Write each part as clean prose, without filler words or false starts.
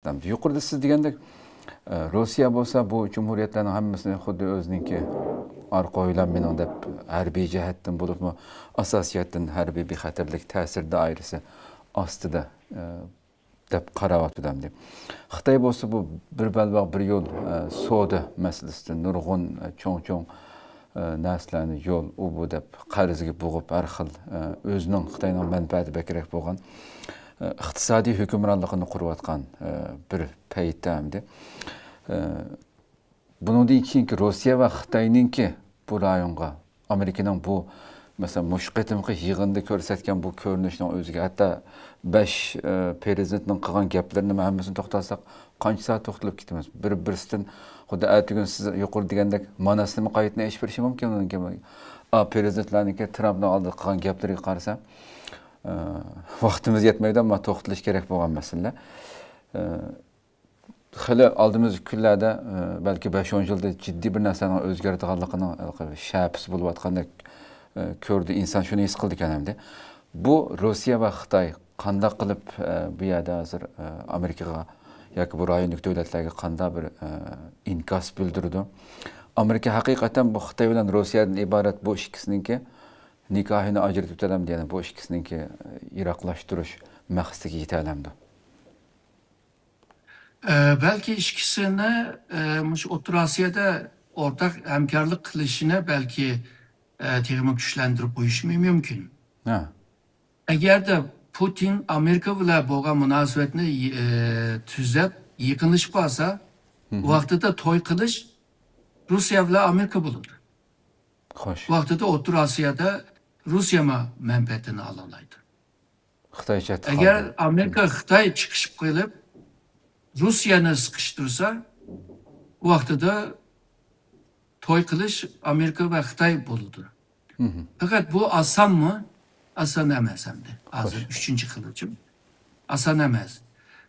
Yuqorida siz degandek Rossiya bo'lsa bu jumhuriyatlarning hammasini xuddi o'zininki orqa o'ylanmini deb harbiy jihatdan bo'libmi asosiyatdan harbiy bexatarlik ta'sir doirasi ostida deb qarayotgan deb. Xitoy bo'lsa bu bir balvoq bir yo'l savdo masalasida nurg'un cho'ng narsalarni yo'l u bu deb qarzga bo'g'ib har xil o'zining Xitoyning manfaati bakrak bo'lgan iqtisodiy hukmronligini qurayotgan bir paytda hamda bundan keyingi Rossiya va Xitoyninki bu rayonga Amerikaning bu mesela mush qitimqi yig'inda ko'rsatgan bu ko'rinishning o'ziga hatto 5 prezidentning qilgan gaplarini hammasini to'xtalsak qancha soat to'xtalib ketamiz. Bir-birisidan xuddi aytgan siz yuqori degandek ma'nosini qaytni ish berishi mumkin unga. Prezidentlarningki Trampning oldida qilgan gaplariga qarasa vaqtimiz yetmaydi ama to'xtalish kerak bo'lgan masala. Hali oldimizgi kunlarda balki 5-10 yilda jiddiy bir narsaning o'zgaradiganligini shapis bo'layotgandek ko'rdi inson shuni his qildi ekan hamda. Bu Rossiya va Xitoy qanday qilib bu yerda hozir Amerikaga yoki bu rayonlik davlatlarga qanday bir inkos bildirdi. Amerika haqiqatan bu Xitoy bilan Rossiyadan iborat bu ikkisiningki nikohini ajratib o'tadam degani bu ikkisiningki yiroqlashtirish maqsadiga yeta olamdi. Belki ikisini O'rta Asya'da ortak hamkorlik qilishini belki terimi güçlendirip qo'yishi mümkün. Eğer de Putin Amerika bilan bo'lgan munosabatni tuzab yaqinlashib qolsa, vaqtida to'y qilish Rossiya bilan Amerika bo'ladi. Xo'sh. Vaqtida O'rta Asya'da Rossiya manfaatini olalaydi. Xitoycha. Eğer Amerika Xitoy chiqishib qilib Rusya'ni sıkıştırsa, bu vaqtida to'y qilish Amerika va Xitoy bo'ladi. Fakat bu oson mı? Oson emas hamda. Hozir 3-chi qilicim. Oson emas.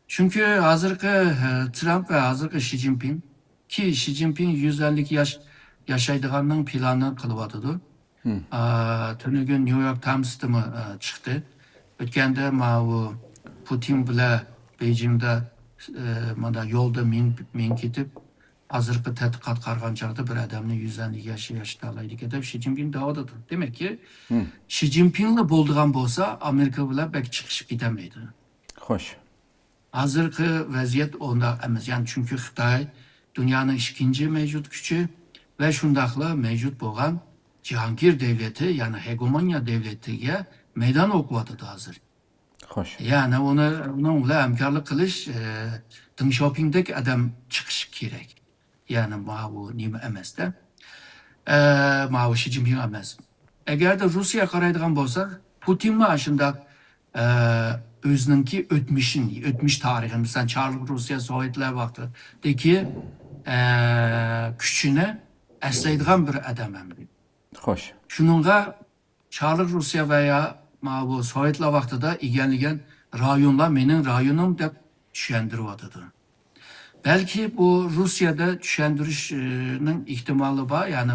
Çünkü hozirgi Trump va hozirgi Xi Jinping ki Xi Jinping 150 yosh yashaydiganning planini qilyotdi. Tunugun New York Times'da chiqdi. O'tganda bu Putin bilan Beijingda mana yo'lda men ketib hozirgi tadqiqot qargan chog'da bir odamni 150 yoshi yashaydi deb Xi Jinping da'vodadir. Demak ki Xi Jinpingla bo'ldigan bo'lsa Amerika bilan bek chiqishib ketamaydi. Xo'sh. Hozirgi vaziyat onda emas. Yani çünkü Xitoy dunyoning ikinci mevcut gücü ve shundaqla mevcut bo'lgan Cihangir devleti yani hegemonya devletiga meydan o'qiyotdi hozir. Xo'sh. Yani onun bilan hamkorlik qilish Deng Xiaopingdek adam chiqishi kerak. Yani bu nima emasda. Bu Xi Jinping emas. Eğer de Rusya qaraydigan bo'lsak, Putin mi aşında özününki ötmüş tarixini, mesela Çarlık Rusya Sovyetler vaqtidagi kuchini eslaydigan bir adam emdi. Xo'sh. Shuningga Çarlık Rusya veya bu Sovyetler vaqtida egenligen rayonlar mening rayonim deb tushuntiryotdi. Belki bu Rusya'da tushuntirishning ihtimoli bor, yani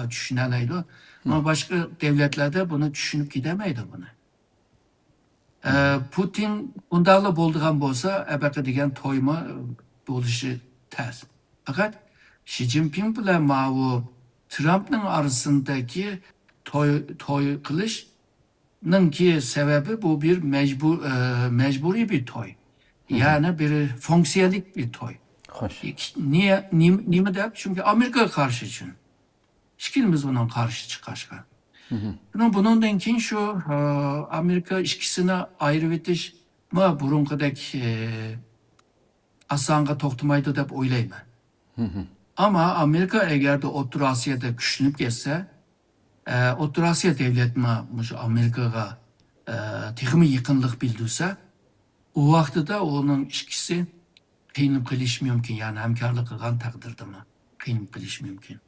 tushunalmaydi. Ama başka devletlerde bunu düşünüp gidemeydi bunu. Putin bundaqla bo'ldigan bo'lsa, abaqa degan to'yma bo'lishi tez. Fakat Xi Jinping bilan bu Trumpning arasındaki to'y qilishninki sebebi bu bir mecburi bir to'y. Yani bir fonksiyonlik bir to'y. Xo'sh. Niye deb? Çünkü Amerika karşı için. Hiçbirimiz bunun karşı çıkışqa. Bundan keyin şu Amerika ikisini ayırıp etish burunqidek asonga to'xtamaydi deb o'ylayman. Ama Amerika eğer de O'rta Asya'da güçlənib ketsə, O'rta Asya devletine Amerikaga texmi yaqinlik bildirsə, o vaqtida onun ikisi qiynab qilish mumkin, yani hamkorlik qilgan taqdirda qiynab qilish mumkin.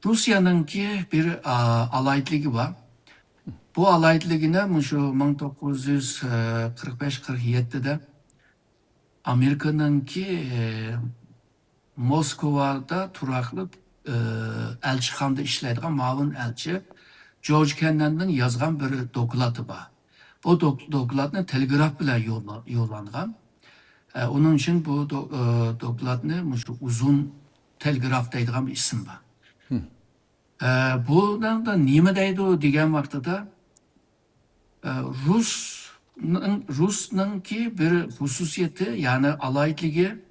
Rusya'nınki bir alaytligi var. Bu alaytligini şu 1945-47'de Amerika'nınki Moskova'da turaklı elçixanda işləydigan ma'lum elçi George Kennan'ın yazgan bir dokulatı var. O dokulatını telegraf bilan yollangan. Onun için bu dokladını uzun telgraf deydiğim bir isim var. Bundan da nime deydi degan vaqtida Rus'nın ki bir hususiyeti yani alaytligi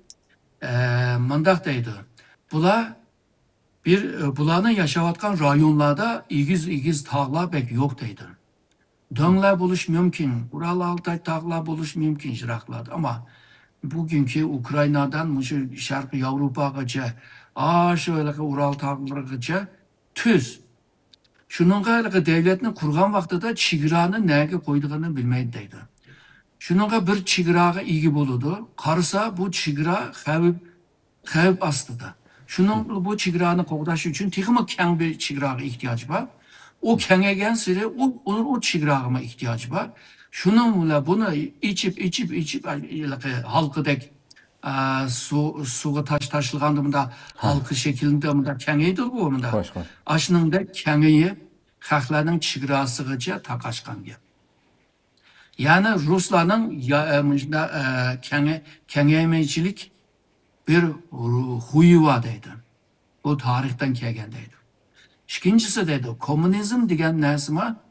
mındaq deydi. Bularning yaşayotgan rayonlarda igiz tağlar pek yok deydi. Döngler buluş mümkün, Ural Altay tağlar buluş mümkün jiraklarda ama bugünkü Ukrayna'dan şu Şarkı Avrupa'gacha, şöyle Ural tağlargacha tüz. Şununla devletini kurgan vaqtida chegirani nega qo'ydig'ini bilmaydi deydi. Şununla bir chegiraga ega bo'ladi. Qarasa bu chegira xavf ostida. Şunun bu chegirani qo'g'dash uchun texnik keng bir chegiraga ehtiyoj bor. O kengaygan sari o chegiraga ehtiyoj bor. Şunun bilan buni içip halqidek suga tashilganda bunda halqi şeklinde bunda kengaydi bu bunda. Aşınında kengayib xalqlarning chegarasigacha taqashgan gap. Yani Ruslarning kengaymaychilik bir huyi var deydi. Bu tarixdan kelgan deydi. İkincisi deydi, komünizm degan narsa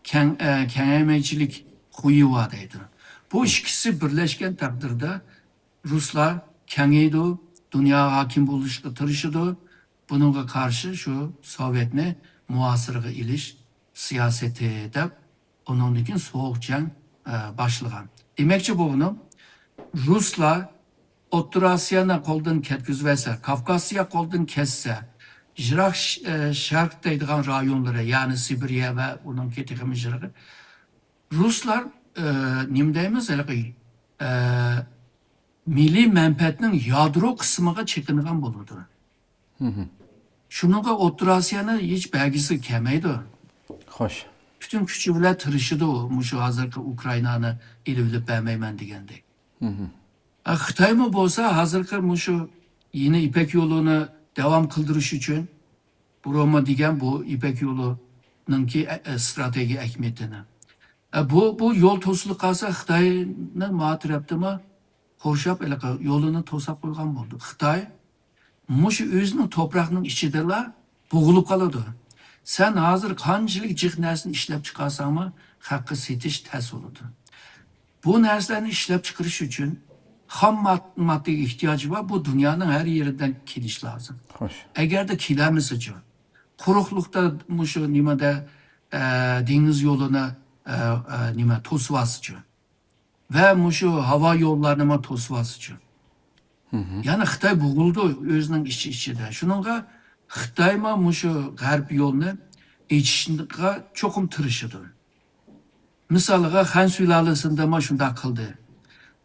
kengaymaychilik huyi var deydi. Bu ikisi birleşken takdirde Ruslar kengaydi, dünya hakim bo'lishga tirishadi. Bununla karşı şu Sovyetni muasırığı iliş siyaseti de onun için soğuk jang başlagan. Demekçi bunu Ruslar O'rta Osiyoni qo'ldan ketkizverse, Kavkazya qo'ldan kesse, Jirak Sharq deydigan rayonları yani Sibirya ve onun ketigimi jirag'i Ruslar nima deymiz milliy manfaatning yadro qismiga chekingan bo'ladi. Şununla O'rta Osiyoni hiç belgisi kelmaydi. Xo'sh. Bütün küçü bilan tirishidi u, shu hozirgi Ukraynani elib bermayman degandek. Xitoymi bo'lsa, hozirgi shu yeni İpek yo'lini davom qildirish uchun Roma degan bu İpek yo'lininki strategiya ahamiyatini. Bu yo'l to'silib qolsa Xitoyni matrabdimi qo'rshab yo'lini to'sab qo'ygan bo'ldi. Xitoy Muşu özünün toprağının içideler boğulup kaladı. Sen hazır kancılık cık nersini işlep çıkarsan mı hakkı setiş ters olurdu. Bu nerslerini işlep çıkarış için ham maddeye ihtiyacı var. Bu dünyanın her yerinden kiliş lazım. Hoş. Eğer de kilemizce, kuruklukta muşu nimede deniz yoluna tosvasıcı ve muşu hava yollarına tosvasıcı. Yani Xitoy boğuldu özünün içinde. Şununla Xitoyma şu garp yolunu içişinlikka çokum tırışıdı. Misalga Han sülalesinde ma şunda kıldı.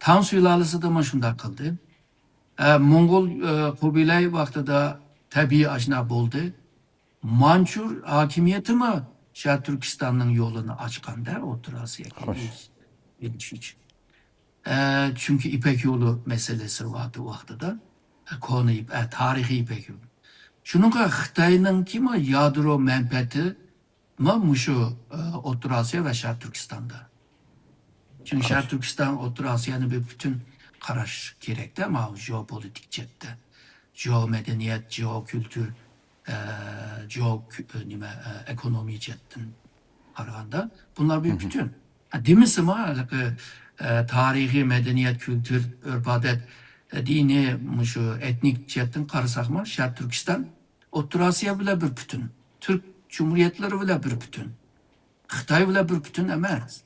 Tang sülalesinde ma şunda kıldı. Mongol Kubilay vaxtida tabii aşina oldu. Mançur hakimiyeti mi Şarkı Türkistan'ın yolunu açkan der O'rta Osiyoga geliş için. Çünkü İpek yolu meselesi vardı o vaxtida. Konu tarihi İpek yolu. Şununla Xitoyning kimi yadro menfaati şu O'rta Osiyo ve Şarkı Türkistan'da. Çünkü Şarkı Türkistan O'rta Osiyo'nu bir bütün qarash kerakda ama jeopolitik jihatda. Geomedeniyet, geokültür, ekonomi jihatdan qaraganda bunlar bir bütün. Demisimi tarihi, medeniyet, kültür, örf-odat, dini, şu etnik jihatdan qarasaqmi Şarkı Türkistan O'rta Osiyo bilan bir bütün. Türk Cumhuriyetleri bilan bir bütün. Xitoy bilan bir bütün emas.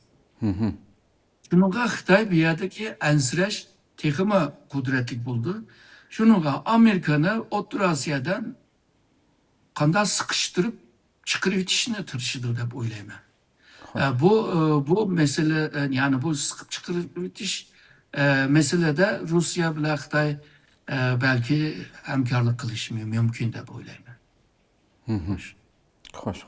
Şununla Xitoy bu yerdagi ansirash texmi qudratli bo'ldi. Şununla Amerikani O'rta Osiyodan qanday siqishtirib chiqarib yetishni tirishdi deb o'ylayman. Bu mesele yani bu sıkıp çıkarıp bitiş meselede Rusya bilan Xitoy belki hamkorlik qilishi mumkin deb o'ylayman. Xo'sh.